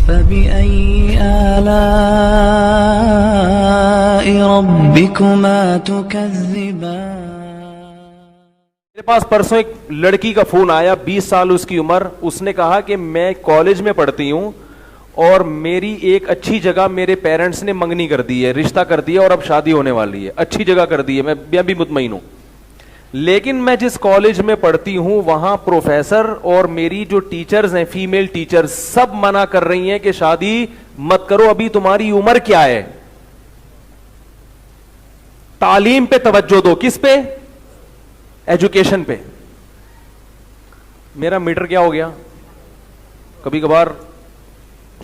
فبأي آلاء ربكما تكذبان. میرے پاس پرسوں ایک لڑکی کا فون آیا, 20 سال اس کی عمر. اس نے کہا کہ میں کالج میں پڑھتی ہوں اور میری ایک اچھی جگہ میرے پیرنٹس نے منگنی کر دی ہے, رشتہ کر دیا اور اب شادی ہونے والی ہے. اچھی جگہ کر دی ہے, میں بھی مطمئن ہوں. لیکن میں جس کالج میں پڑھتی ہوں وہاں پروفیسر اور میری جو ٹیچرز ہیں, فیمیل ٹیچر, سب منع کر رہی ہیں کہ شادی مت کرو, ابھی تمہاری عمر کیا ہے, تعلیم پہ توجہ دو. کس پہ؟ ایجوکیشن پہ. میرا میٹر کیا ہو گیا, کبھی کبھار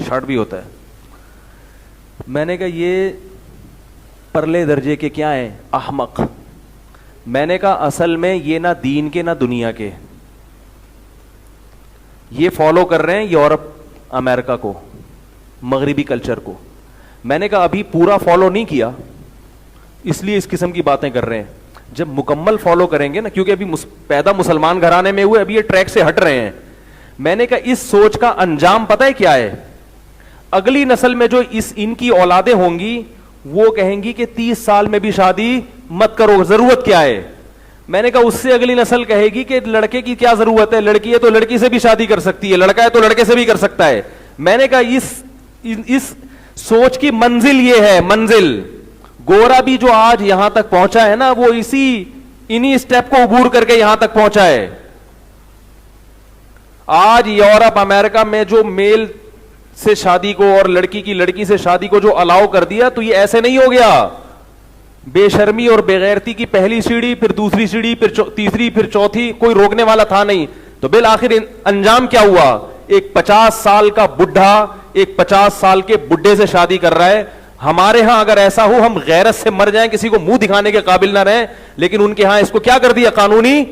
شارٹ بھی ہوتا ہے. میں نے کہا یہ پرلے درجے کے کیا ہیں, احمق. میں نے کہا اصل میں یہ نہ دین کے نہ دنیا کے, یہ فالو کر رہے ہیں یورپ امریکہ کو, مغربی کلچر کو. میں نے کہا ابھی پورا فالو نہیں کیا اس لیے اس قسم کی باتیں کر رہے ہیں. جب مکمل فالو کریں گے نا, کیونکہ ابھی پیدا مسلمان گھرانے میں ہوئے, ابھی یہ ٹریک سے ہٹ رہے ہیں. میں نے کہا اس سوچ کا انجام پتہ ہے کیا ہے؟ اگلی نسل میں جو ان کی اولادیں ہوں گی وہ کہیں گی کہ 30 سال میں بھی شادی مت کرو, ضرورت کیا ہے. میں نے کہا اس سے اگلی نسل کہے گی کہ لڑکے کی کیا ضرورت ہے, لڑکی ہے تو لڑکی سے بھی شادی کر سکتی ہے, لڑکا ہے تو لڑکے سے بھی کر سکتا ہے. میں نے کہا اس سوچ کی منزل یہ ہے, منزل. گورا بھی جو آج یہاں تک پہنچا ہے نا, وہ انہی اسٹیپ کو عبور کر کے یہاں تک پہنچا ہے. آج یورپ امریکہ میں جو میل سے شادی کو اور لڑکی کی لڑکی سے شادی کو جو الاؤ کر دیا, تو یہ ایسے نہیں ہو گیا. بے شرمی اور بے غیرتی کی پہلی سیڑھی, پھر دوسری سیڑھی, پھر تیسری, پھر چوتھی, کوئی روکنے والا تھا نہیں. تو بالآخر انجام کیا ہوا؟ ایک 50 سال کا بڈھا ایک 50 سال کے بڈھے سے شادی کر رہا ہے. ہمارے ہاں اگر ایسا ہو ہم غیرت سے مر جائیں, کسی کو منہ دکھانے کے قابل نہ رہیں, لیکن ان کے ہاں اس کو کیا کر دیا, قانونی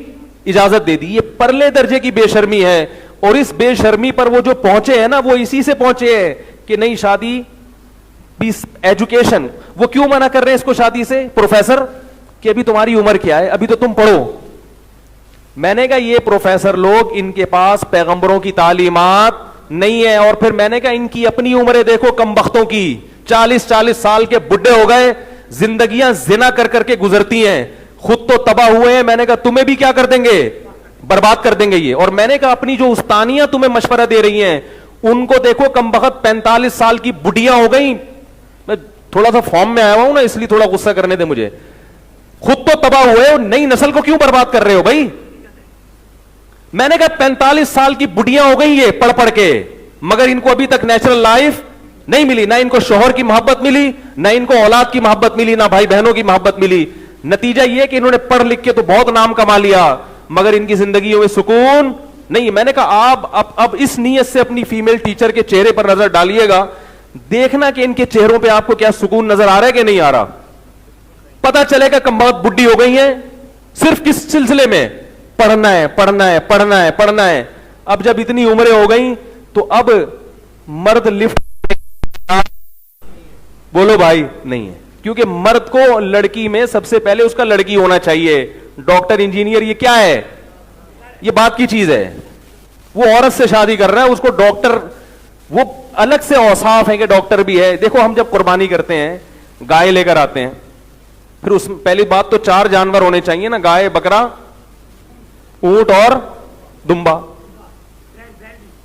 اجازت دے دی. یہ پرلے درجے کی بے شرمی ہے. اور اس بے شرمی پر وہ جو پہنچے ہیں نا, وہ اسی سے پہنچے ہیں کہ نہیں شادی پیس ایجوکیشن. وہ کیوں منع کر رہے ہیں اس کو شادی سے پروفیسر, کہ ابھی تمہاری عمر کیا ہے, ابھی تو تم پڑھو. میں نے کہا یہ پروفیسر لوگ, ان کے پاس پیغمبروں کی تعلیمات نہیں ہے. اور پھر میں نے کہا ان کی اپنی عمریں دیکھو کم بختوں کی, 40 سال کے بڈھے ہو گئے, زندگیاں زنا کر کر کے گزرتی ہیں, خود تو تباہ ہوئے ہیں. میں نے کہا تمہیں بھی کیا کر دیں گے, برباد کر دیں گے یہ. اور میں نے کہا اپنی جو استانیاں تمہیں مشورہ دے رہی ہیں ان کو دیکھو, کم بخت 45 سال کی بڈھیاں ہو گئی. میں تھوڑا سا فارم میں آیا ہوں نا, اس لیے تھوڑا غصہ کرنے دے مجھے. خود تو تباہ ہوئے ہو, نئی نسل کو کیوں برباد کر رہے ہو بھائی. میں نے کہا 45 سال کی بڈھیاں ہو گئی یہ پڑھ پڑھ کے, مگر ان کو ابھی تک نیچرل لائف نہیں ملی. نہ ان کو شوہر کی محبت ملی, نہ ان کو اولاد کی محبت ملی, نہ بھائی بہنوں کی محبت ملی. نتیجہ یہ کہ انہوں نے پڑھ لکھ کے تو بہت نام کما لیا, مگر ان کی زندگیوں میں سکون نہیں. میں نے کہا آپ اب اس نیت سے اپنی فیمیل ٹیچر کے چہرے پر نظر ڈالیے گا, دیکھنا کہ ان کے چہروں پہ آپ کو کیا سکون نظر آ رہا ہے کہ نہیں آ رہا. پتا چلے گا کم بہت بڈھی ہو گئی ہیں, صرف کس سلسلے میں, پڑھنا ہے پڑھنا ہے پڑھنا ہے پڑھنا ہے. اب جب اتنی عمریں ہو گئی تو اب مرد لفٹ بولو بھائی نہیں ہے, کیونکہ مرد کو لڑکی میں سب سے پہلے اس کا لڑکی ہونا چاہیے. ڈاکٹر انجینئر یہ کیا ہے, یہ بات کی چیز ہے. وہ عورت سے شادی کر رہا ہے, اس کو ڈاکٹر, وہ الگ سے اوصاف ہیں کہ ڈاکٹر بھی ہے. دیکھو ہم جب قربانی کرتے ہیں, گائے لے کر آتے ہیں, پھر اس میں پہلی بات تو 4 جانور ہونے چاہیے نا, گائے, بکرا, اونٹ اور دمبا.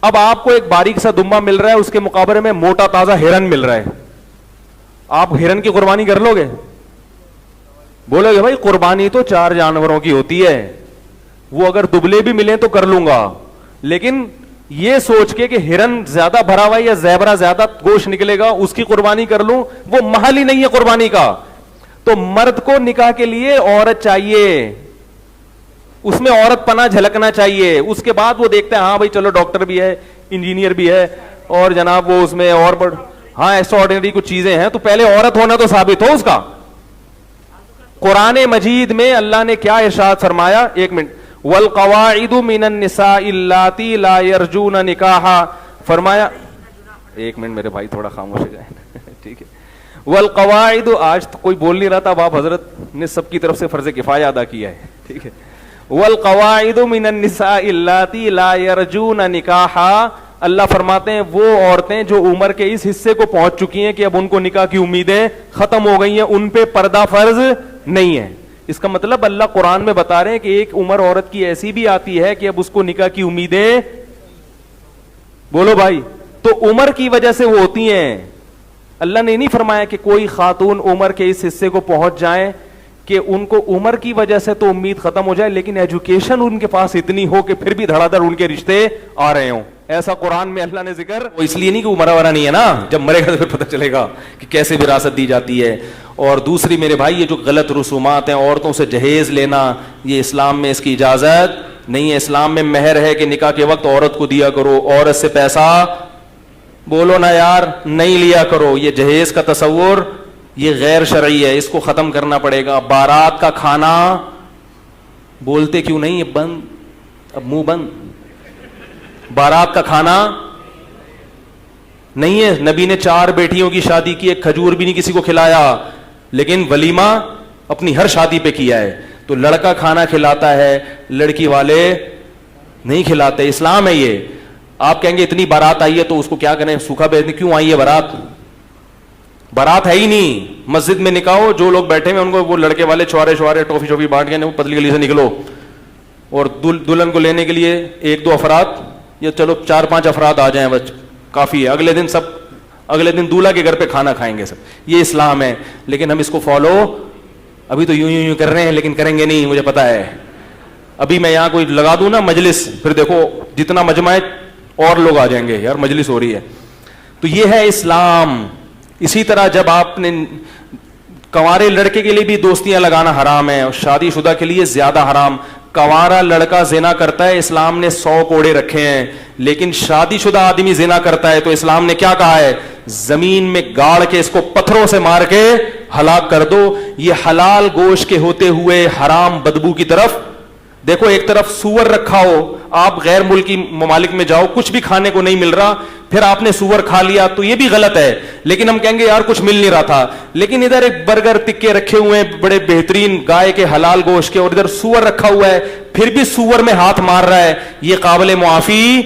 اب آپ کو ایک باریک سا دمبا مل رہا ہے, اس کے مقابلے میں موٹا تازہ ہرن مل رہا ہے, آپ ہرن کی قربانی کر لو گے؟ بولو گے بھائی قربانی تو 4 جانوروں کی ہوتی ہے, وہ اگر دبلے بھی ملیں تو کر لوں گا. لیکن یہ سوچ کے کہ ہرن زیادہ بھرا ہوا ہے یا زیبرا زیادہ گوشت نکلے گا اس کی قربانی کر لوں, وہ محل ہی نہیں ہے قربانی کا. تو مرد کو نکاح کے لیے عورت چاہیے, اس میں عورت پنا جھلکنا چاہیے. اس کے بعد وہ دیکھتے ہیں ہاں بھائی چلو ڈاکٹر بھی ہے, انجینئر بھی ہے, اور جناب وہ اس میں اور ہاں ایکسٹرا آرڈینری کچھ چیزیں ہیں, تو پہلے عورت ہونا تو ثابت ہو اس کا. قرآن مجید میں اللہ نے کیا ارشاد فرمایا, 1 منٹ, والقواعد من النساء اللاتی لا یرجون نکاحا, فرمایا 1 منٹ میرے بھائی تھوڑا خاموش ہو جائیں ٹھیک ہے. والقواعد, آج تو کوئی بول نہیں رہا تھا, باپ حضرت نے سب کی طرف سے فرض کفایہ ادا کیا ہے, ٹھیک ہے. والقواعد من النساء اللاتی لا یرجون نکاحا, اللہ فرماتے ہیں وہ عورتیں جو عمر کے اس حصے کو پہنچ چکی ہیں کہ اب ان کو نکاح کی امیدیں ختم ہو گئی ہیں, ان پہ پردہ فرض نہیں ہے. اس کا مطلب اللہ قرآن میں بتا رہے ہیں کہ ایک عمر عورت کی ایسی بھی آتی ہے کہ اب اس کو نکاح کی امیدیں, بولو بھائی, تو عمر کی وجہ سے وہ ہوتی ہیں. اللہ نے نہیں فرمایا کہ کوئی خاتون عمر کے اس حصے کو پہنچ جائیں کہ ان کو عمر کی وجہ سے تو امید ختم ہو جائے, لیکن ایجوکیشن ان کے پاس اتنی ہو کہ پھر بھی دھڑا دھڑ ان کے رشتے آ رہے ہوں. ایسا قرآن میں اللہ نے ذکر, وہ اس لیے نہیں کہ وہ مرا ورا نہیں ہے نا, جب مرے گا تو پھر پتہ چلے گا کہ کیسے وراثت دی جاتی ہے. اور دوسری میرے بھائی, یہ جو غلط رسومات ہیں, عورتوں سے جہیز لینا, یہ اسلام میں اس کی اجازت نہیں ہے. اسلام میں مہر ہے کہ نکاح کے وقت عورت کو دیا کرو, عورت سے پیسہ, بولو نا یار, نہیں لیا کرو. یہ جہیز کا تصور یہ غیر شرعی ہے, اس کو ختم کرنا پڑے گا. بارات کا کھانا, بولتے کیوں نہیں, یہ بند, اب منہ بند. بارات کا کھانا نہیں ہے. نبی نے 4 بیٹیوں کی شادی کی, ایک کھجور بھی نہیں کسی کو کھلایا, لیکن ولیمہ اپنی ہر شادی پہ کیا ہے. تو لڑکا کھانا کھلاتا ہے, لڑکی والے نہیں کھلاتے. اسلام ہے یہ. آپ کہیں گے اتنی بارات آئی ہے تو اس کو کیا کریں, سوکھا بھیجنے, کیوں آئی ہے بارات؟ بارات ہے ہی نہیں. مسجد میں نکاح ہو, جو لوگ بیٹھے ہیں ان کو وہ لڑکے والے چھوارے ٹوفی شوفی بانٹ کے, وہ پتلی گلی سے نکلو, اور دلہن کو لینے کے لیے 1-2 افراد یا چلو 4-5 افراد آ جائیں بس کافی ہے. اگلے دن دولہا کے گھر پہ کھانا کھائیں گے سب. یہ اسلام ہے, لیکن ہم اس کو فالو ابھی تو یوں کر رہے ہیں, لیکن کریں گے نہیں, مجھے پتا ہے. ابھی میں یہاں کوئی لگا دوں نا مجلس, پھر دیکھو جتنا مجمع ہے اور لوگ آ جائیں گے, یار مجلس ہو رہی ہے. تو یہ ہے اسلام. اسی طرح جب آپ نے کنوارے لڑکے کے لیے بھی دوستیاں لگانا حرام ہے, اور شادی شدہ کے لیے زیادہ حرام. کنوارا لڑکا زنا کرتا ہے, اسلام نے 100 کوڑے رکھے ہیں, لیکن شادی شدہ آدمی زنا کرتا ہے تو اسلام نے کیا کہا ہے, زمین میں گاڑ کے اس کو پتھروں سے مار کے ہلاک کر دو. یہ حلال گوشت کے ہوتے ہوئے حرام بدبو کی طرف دیکھو. ایک طرف سور رکھا ہو, آپ غیر ملکی ممالک میں جاؤ, کچھ بھی کھانے کو نہیں مل رہا, پھر آپ نے سور کھا لیا تو یہ بھی غلط ہے, لیکن ہم کہیں گے یار کچھ مل نہیں رہا تھا. لیکن ادھر ایک برگر ٹکے رکھے ہوئے ہیں بڑے بہترین گائے کے حلال گوشت کے, اور ادھر سور رکھا ہوا ہے, پھر بھی سور میں ہاتھ مار رہا ہے, یہ قابل معافی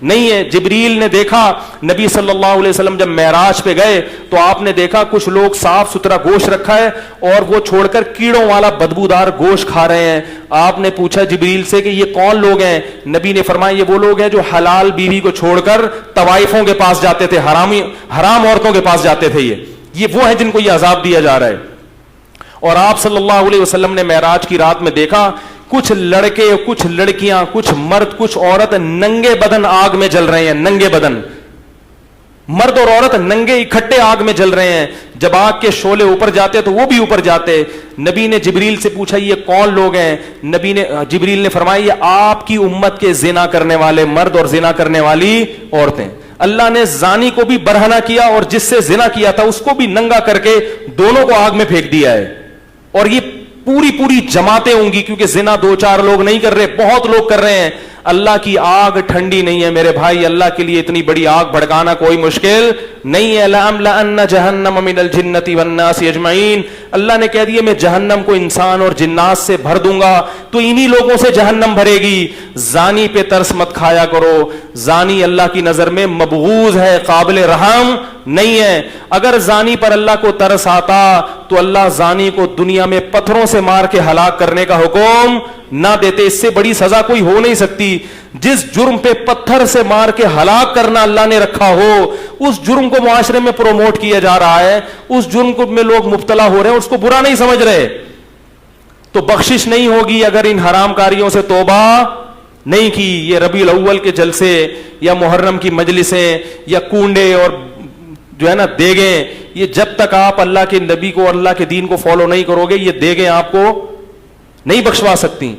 نہیں ہے. جبریل نے دیکھا نبی صلی اللہ علیہ وسلم جب معراج پہ گئے تو آپ نے دیکھا کچھ لوگ صاف ستھرا گوشت رکھا ہے اور وہ چھوڑ کر کیڑوں والا بدبودار گوشت کھا رہے ہیں. آپ نے پوچھا جبریل سے کہ یہ کون لوگ ہیں؟ نبی نے فرمایا یہ وہ لوگ ہیں جو حلال بیوی کو چھوڑ کر طوائفوں کے پاس جاتے تھے, حرام عورتوں کے پاس جاتے تھے. یہ وہ ہیں جن کو یہ عذاب دیا جا رہا ہے. اور آپ صلی اللہ علیہ وسلم نے معراج کی رات میں دیکھا کچھ لڑکے, کچھ لڑکیاں, کچھ مرد, کچھ عورت ننگے بدن آگ میں جل رہے ہیں. ننگے بدن, مرد اور عورت ننگے اکٹھے آگ میں جل رہے ہیں. جب آگ کے شعلے اوپر جاتے تو وہ بھی اوپر جاتے. نبی نے جبریل سے پوچھا یہ کون لوگ ہیں؟ جبریل نے فرمایا یہ آپ کی امت کے زنا کرنے والے مرد اور زنا کرنے والی عورتیں. اللہ نے زانی کو بھی برہنہ کیا اور جس سے زنا کیا تھا اس کو بھی ننگا کر کے دونوں کو آگ میں پھینک دیا ہے. اور یہ پوری جماعتیں ہوں گی, کیونکہ زنا 2-4 لوگ نہیں کر رہے, بہت لوگ کر رہے ہیں. اللہ کی آگ ٹھنڈی نہیں ہے میرے بھائی, اللہ کے لیے اتنی بڑی آگ بھڑکانا کوئی مشکل نہیں ہے. لَأَمْلَأَنَّ جَهَنَّمَ مِنَ الْجِنَّةِ وَالنَّاسِ أَجْمَعِينَ. اللہ نے کہہ دیا میں جہنم کو انسان اور جنات سے بھر دوں گا, تو انہی لوگوں سے جہنم بھرے گی. زانی پہ ترس مت کھایا کرو, زانی اللہ کی نظر میں مبغوض ہے, قابل رحم نہیں ہے. اگر زانی پر اللہ کو ترس آتا تو اللہ زانی کو دنیا میں پتھروں سے مار کے ہلاک کرنے کا حکم نہ دیتے. اس سے بڑی سزا کوئی ہو نہیں سکتی. جس جرم پہ پتھر سے مار کے ہلاک کرنا اللہ نے رکھا ہو, اس جرم کو معاشرے میں پروموٹ کیا جا رہا ہے, اس جرم کو میں لوگ مبتلا ہو رہے ہیں, اس کو برا نہیں سمجھ رہے, تو بخشش نہیں ہوگی اگر ان حرام کاریوں سے توبہ نہیں کی. یہ ربیع الاول کے جلسے یا محرم کی مجلسیں یا کنڈے اور جو ہے نا دیگیں, یہ جب تک آپ اللہ کے نبی کو اور اللہ کے دین کو فالو نہیں کرو گے, یہ دیگیں آپ کو نہیں بخشوا سکتی.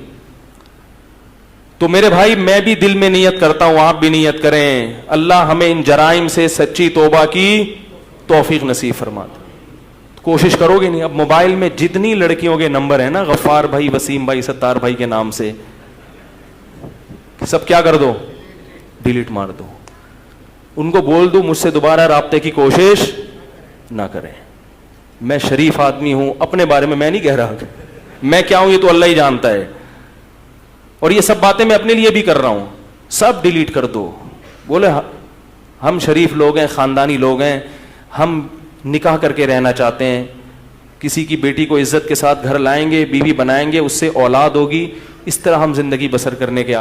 تو میرے بھائی میں بھی دل میں نیت کرتا ہوں, آپ بھی نیت کریں, اللہ ہمیں ان جرائم سے سچی توبہ کی توفیق نصیب فرما دے. کوشش کرو گے نہیں؟ اب موبائل میں جتنی لڑکیوں کے نمبر ہیں نا, غفار بھائی, وسیم بھائی, ستار بھائی کے نام سے, سب کیا کر دو, ڈیلیٹ مار دو. ان کو بول دو مجھ سے دوبارہ رابطے کی کوشش نہ کریں. میں شریف آدمی ہوں, اپنے بارے میں نہیں کہہ رہا, میں کیا ہوں یہ تو اللہ ہی جانتا ہے, اور یہ سب باتیں میں اپنے لیے بھی کر رہا ہوں. سب ڈیلیٹ کر دو. بولے ہم شریف لوگ ہیں, خاندانی لوگ ہیں, ہم نکاح کر کے رہنا چاہتے ہیں, کسی کی بیٹی کو عزت کے ساتھ گھر لائیں گے, بیوی بنائیں گے, اس سے اولاد ہوگی, اس طرح ہم زندگی بسر کرنے کے